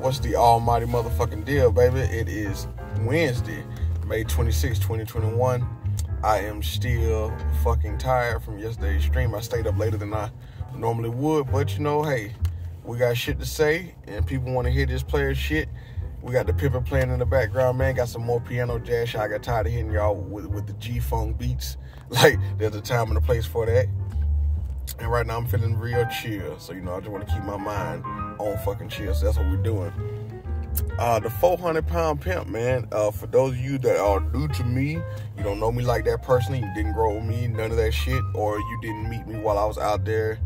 What's the almighty motherfucking deal, baby? It is Wednesday, May 26, 2021. I am still fucking tired from yesterday's stream. I stayed up later than I normally would, but you know, hey, we got shit to say, and people want to hear this player shit. We got the Pimp playing in the background, man. Got some more piano jazz shit. I got tired of hitting y'all with the G-Funk beats. Like, there's a time and a place for that. And right now, I'm feeling real chill. So, you know, I just want to keep my mind on fucking chill. So that's what we're doing. The 400lb Pimp, man. For those of you that are new to me, you don't know me like that personally, you didn't grow with me, none of that shit, or you didn't meet me while I was out there.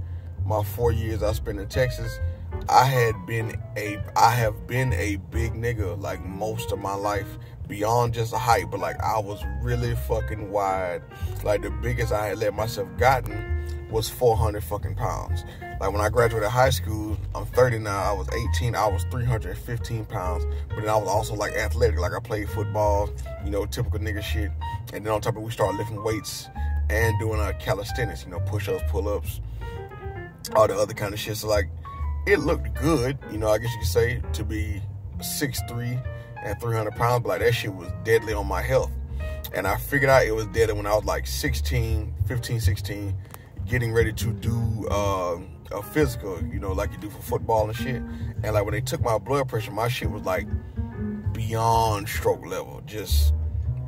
My 4 years I spent in Texas, I have been a big nigga like most of my life, beyond just a height, but like I was really fucking wide. Like the biggest I had let myself gotten was 400 fucking pounds. Like when I graduated high school, I'm 30 now, I was 18, I was 315 pounds, but then I was also like athletic, like I played football, you know, typical nigga shit. And then on top of it, we started lifting weights and doing calisthenics, you know, push-ups, pull-ups, all the other kind of shit. So like, it looked good, you know, I guess you could say, to be 6'3" and 300 pounds, but like that shit was deadly on my health. And I figured out it was deadly when I was like 15, 16, getting ready to do a physical, you know, like you do for football and shit. And like when they took my blood pressure, my shit was like beyond stroke level, just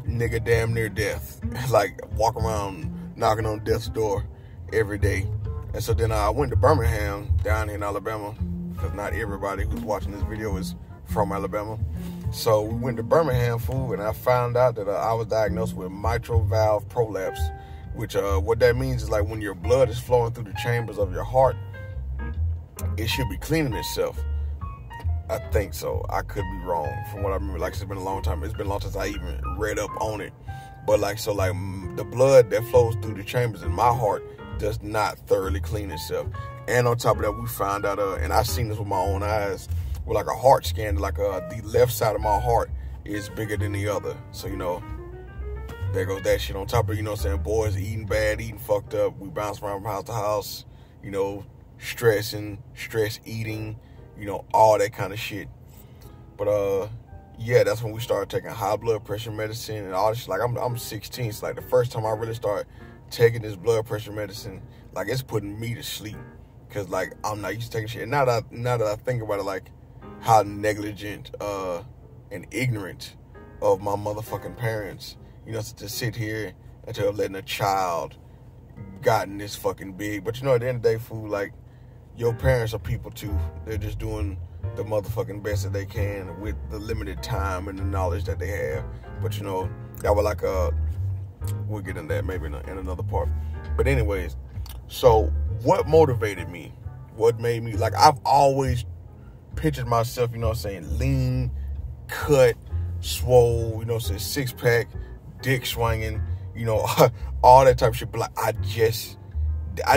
nigga damn near death. Like walk around knocking on death's door every day. And so then I went to Birmingham down here in Alabama, because not everybody who's watching this video is from Alabama. So we went to Birmingham, fool, and I found out that I was diagnosed with mitral valve prolapse, which what that means is like when your blood is flowing through the chambers of your heart, it should be cleaning itself. I think so. I could be wrong from what I remember. Like, it's been a long time. It's been a long time since I even read up on it. But like, so like the blood that flows through the chambers in my heart does not thoroughly clean itself. And on top of that, we found out, and I seen this with my own eyes, with like a heart scan, like the left side of my heart is bigger than the other. So, you know, there goes that shit. On top of, you know what I'm saying, boys eating bad, eating fucked up. We bounce around from house to house, you know, stress eating, you know, all that kind of shit. But yeah, that's when we started taking high blood pressure medicine and all this shit. Like I'm 16, so like the first time I really started taking this blood pressure medicine, like it's putting me to sleep, cause like I'm not used to taking shit. And now that I think about it, like how negligent and ignorant of my motherfucking parents, you know, to sit here and to have letting a child gotten this fucking big. But you know, at the end of the day, fool, like your parents are people too. They're just doing the motherfucking best that they can with the limited time and the knowledge that they have. But you know, that was like we'll get into that maybe in another part. But anyways, so what motivated me? What made me, like, I've always pictured myself, you know what I'm saying, lean, cut, swole, you know what I'm saying, 6-pack, dick swinging, you know, all that type of shit. But like, I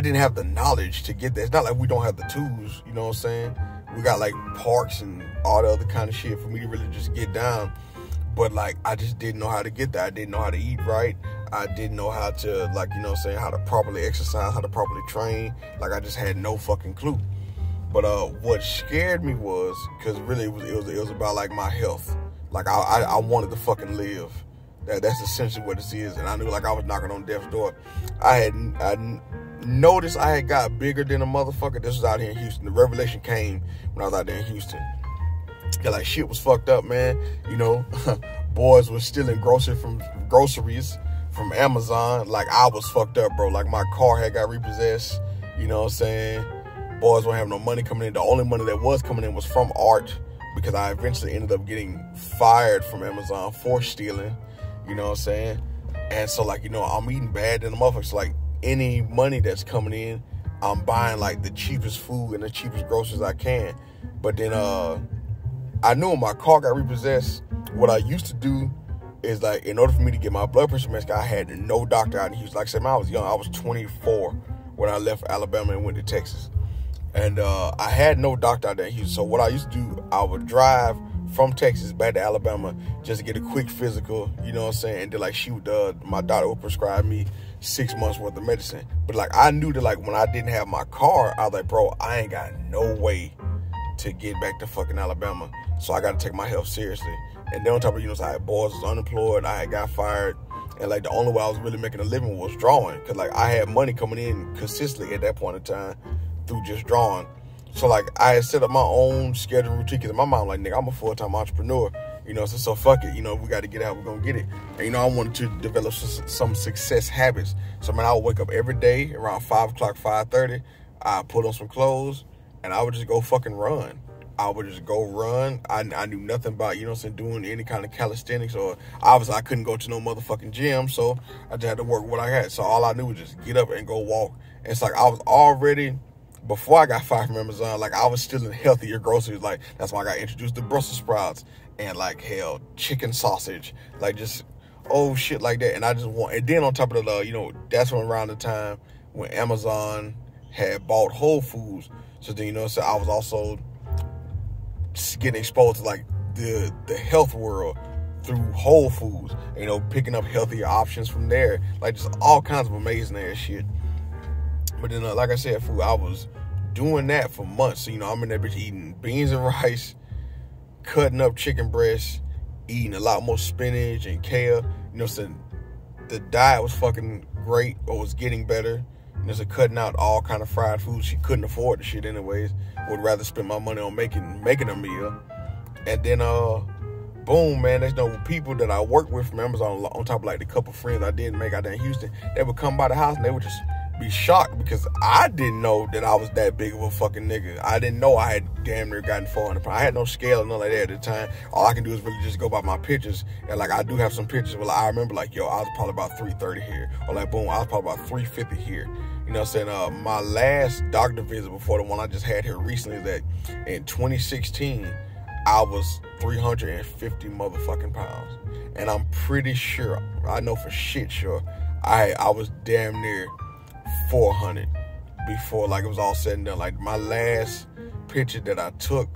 didn't have the knowledge to get there. It's not like we don't have the tools, you know what I'm saying? We got like parks and all the other kind of shit for me to really just get down. But like, I just didn't know how to get there. I didn't know how to eat right. I didn't know how to, like, you know what I'm saying, how to properly exercise, how to properly train. Like, I just had no fucking clue. But what scared me was, because really it was about like my health. Like I wanted to fucking live. That's essentially what this is. And I knew like I was knocking on death's door. I noticed I had got bigger than a motherfucker. This was out here in Houston. The revelation came when I was out there in Houston. Cause like shit was fucked up, man. You know, boys were stealing groceries from Amazon. Like I was fucked up, bro. Like my car had got repossessed. You know what I'm saying? Boys weren't having no money coming in. The only money that was coming in was from art, because I eventually ended up getting fired from Amazon for stealing. You know what I'm saying? And so like, you know, I'm eating bad than the motherfuckers. So like any money that's coming in, I'm buying like the cheapest food and the cheapest groceries I can. But then I knew when my car got repossessed, what I used to do is like, in order for me to get my blood pressure medicine, I had no doctor out in Houston. Like I said, man, I was young. I was 24 when I left Alabama and went to Texas. And I had no doctor out there in Houston. So what I used to do, I would drive from Texas back to Alabama just to get a quick physical, you know what I'm saying? And then like my doctor would prescribe me 6 months worth of medicine. But like I knew that like when I didn't have my car, I was like, bro, I ain't got no way to get back to fucking Alabama. So I got to take my health seriously. And then on top of, you know, so I had boys was unemployed. I had got fired. And, like, the only way I was really making a living was drawing. Because, like, I had money coming in consistently at that point in time through just drawing. So, like, I had set up my own schedule routine. Because in my mind, like, nigga, I'm a full-time entrepreneur. You know, so fuck it. You know, we got to get out. We're going to get it. And, you know, I wanted to develop some success habits. So, man, I would wake up every day around 5 o'clock, 5:30. I'd put on some clothes. And I would just go fucking run. I would just go run. I knew nothing about, you know what I'm saying, doing any kind of calisthenics, or obviously I couldn't go to no motherfucking gym, so I just had to work what I had. So all I knew was just get up and go walk. And it's like I was already, before I got fired from Amazon, like I was still in healthier groceries. Like that's why I got introduced to Brussels sprouts and like hell, chicken sausage, like just old shit like that. And I just want, and then on top of the, you know, that's when around the time when Amazon had bought Whole Foods. So then, you know, so I was also getting exposed to like the health world through Whole Foods, you know, picking up healthier options from there, like just all kinds of amazing ass shit. But then, like I said, food, I was doing that for months. So, you know, I'm in that bitch eating beans and rice, cutting up chicken breasts, eating a lot more spinach and kale. You know, so the diet was fucking great, or was getting better. You know, so cutting out all kind of fried food. She couldn't afford the shit anyways. Would rather spend my money on making a meal. And then boom, man, there's no people that I work with from Amazon, on top of like the couple friends I did make out there in Houston. They would come by the house and they would just be shocked, because I didn't know that I was that big of a fucking nigga. I didn't know I had damn near gotten 400 pounds. I had no scale or nothing like that at the time. All I can do is really just go by my pictures. And like I do have some pictures where I remember like, yo, I was probably about 330 here. Or like, boom, I was probably about 350 here. You know what I'm saying? My last doctor visit before the one I just had here recently is that in 2016, I was 350 motherfucking pounds. And I'm pretty sure, I know for shit sure, I was damn near 400 before like it was all said and done. Like my last picture that I took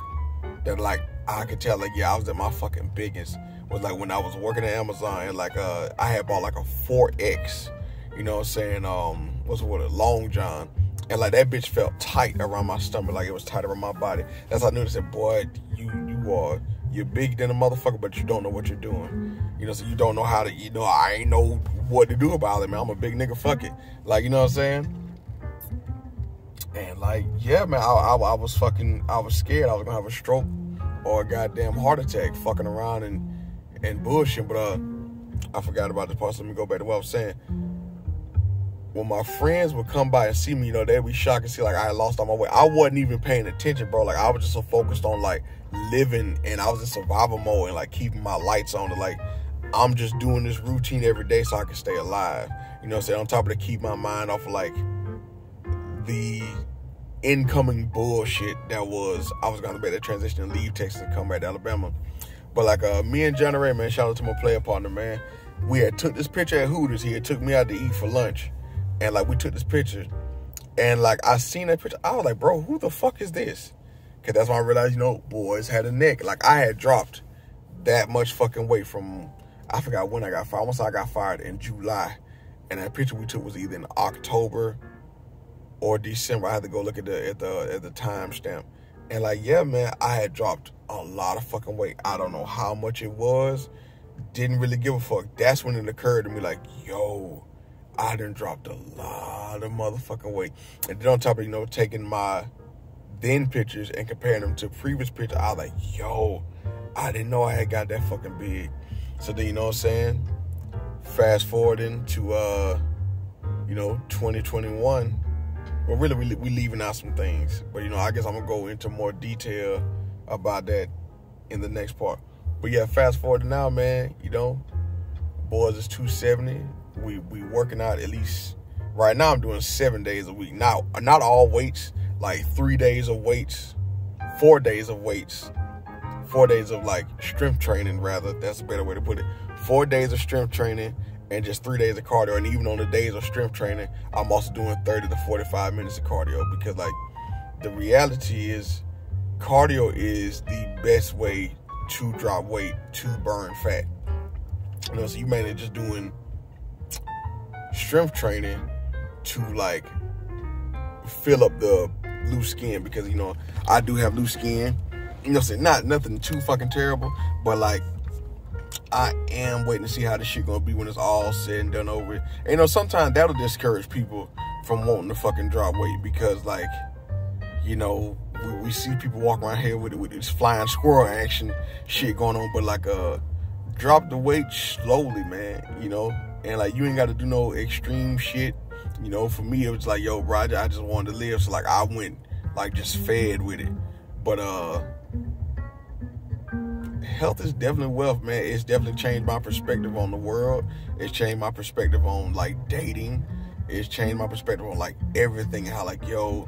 that like I could tell like, yeah, I was at my fucking biggest was like when I was working at Amazon, and like I had bought like a 4X, you know what I'm saying, what's it, a Long John, and like that bitch felt tight around my stomach, like it was tight around my body. That's how I knew. I said, boy, you're big than a motherfucker, but you don't know what you're doing. You know, so you don't know how to, you know, I ain't know what to do about it, man. I'm a big nigga, fuck it. Like, you know what I'm saying? And like, yeah, man, I was scared I was gonna have a stroke or a goddamn heart attack fucking around and bullshit. But I forgot about this part, so let me go back to what I was saying. When my friends would come by and see me, you know, they'd be shocked and see like I had lost all my weight. I wasn't even paying attention, bro. Like I was just so focused on like living, and I was in survival mode and like keeping my lights on. And like I'm just doing this routine every day so I can stay alive. You know what I'm saying? On top of that, keep my mind off of like the incoming bullshit that was, I was gonna make that transition and leave Texas and come back to Alabama. But like me and John Ray, man, shout out to my player partner, man. We had took this picture at Hooters. He had took me out to eat for lunch. And like we took this picture, and like I seen that picture, I was like, bro, who the fuck is this? Cause that's when I realized, you know, boys had a neck. Like I had dropped that much fucking weight from, I forgot when I got fired. Almost I got fired in July, and that picture we took was either in October or December. I had to go look at the timestamp, and like, yeah, man, I had dropped a lot of fucking weight. I don't know how much it was. Didn't really give a fuck. That's when it occurred to me, like, yo, I done dropped a lot of motherfucking weight. And then on top of, you know, taking my then pictures and comparing them to previous pictures, I was like, yo, I didn't know I had got that fucking big. So then, you know what I'm saying? Fast forwarding to, you know, 2021. Well, really, we leaving out some things. But, you know, I guess I'm going to go into more detail about that in the next part. But, yeah, fast forward to now, man, you know, boys is 270. We working out at least, right now I'm doing 7 days a week. Not all weights, like 3 days of weights, 4 days of weights, 4 days of like strength training, rather. That's a better way to put it. 4 days of strength training and just 3 days of cardio. And even on the days of strength training, I'm also doing 30 to 45 minutes of cardio, because like the reality is cardio is the best way to drop weight, to burn fat. You know, so you mainly just doing strength training to like fill up the loose skin, because, you know, I do have loose skin. You know, not nothing too fucking terrible, but like, I am waiting to see how this shit gonna be when it's all said and done over. And, you know, sometimes that'll discourage people from wanting to fucking drop weight, because, like, you know, we see people walk around here with this flying squirrel action shit going on, but like, drop the weight slowly, man, you know, and like, you ain't got to do no extreme shit. You know, for me, it was like, yo, bro, I just wanted to live, so like, I went like just fed with it. But health is definitely wealth, man. It's definitely changed my perspective on the world. It's changed my perspective on like dating. It's changed my perspective on like everything, and how like, yo,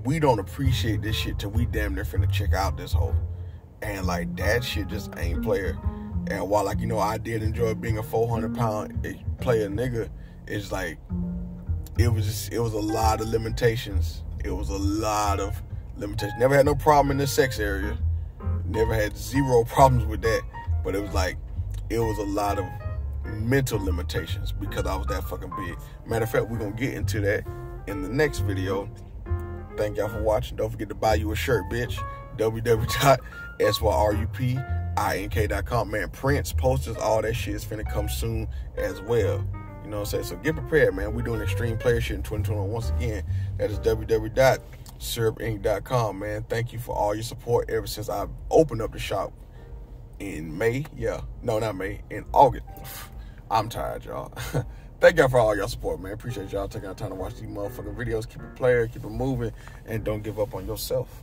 we don't appreciate this shit till we damn near finna check out this hoe. And like, that shit just ain't player. And while, like, you know, I did enjoy being a 400-pound player nigga, it's like, it was a lot of limitations. It was a lot of limitations. Never had no problem in the sex area. Never had zero problems with that. But it was like, it was a lot of mental limitations because I was that fucking big. Matter of fact, we're going to get into that in the next video. Thank y'all for watching. Don't forget to buy you a shirt, bitch. www.syrupink.com. Man, prints, posters, all that shit is finna come soon as well. You know what I'm saying? So get prepared, man. We're doing extreme player shit in 2021. Once again, that is www.syrupink.com, man. Thank you for all your support ever since I opened up the shop in May. Yeah. No, not May. In August. I'm tired, y'all. Thank y'all for all y'all support, man. Appreciate y'all taking the time to watch these motherfucking videos. Keep it player, keep it moving, and don't give up on yourself.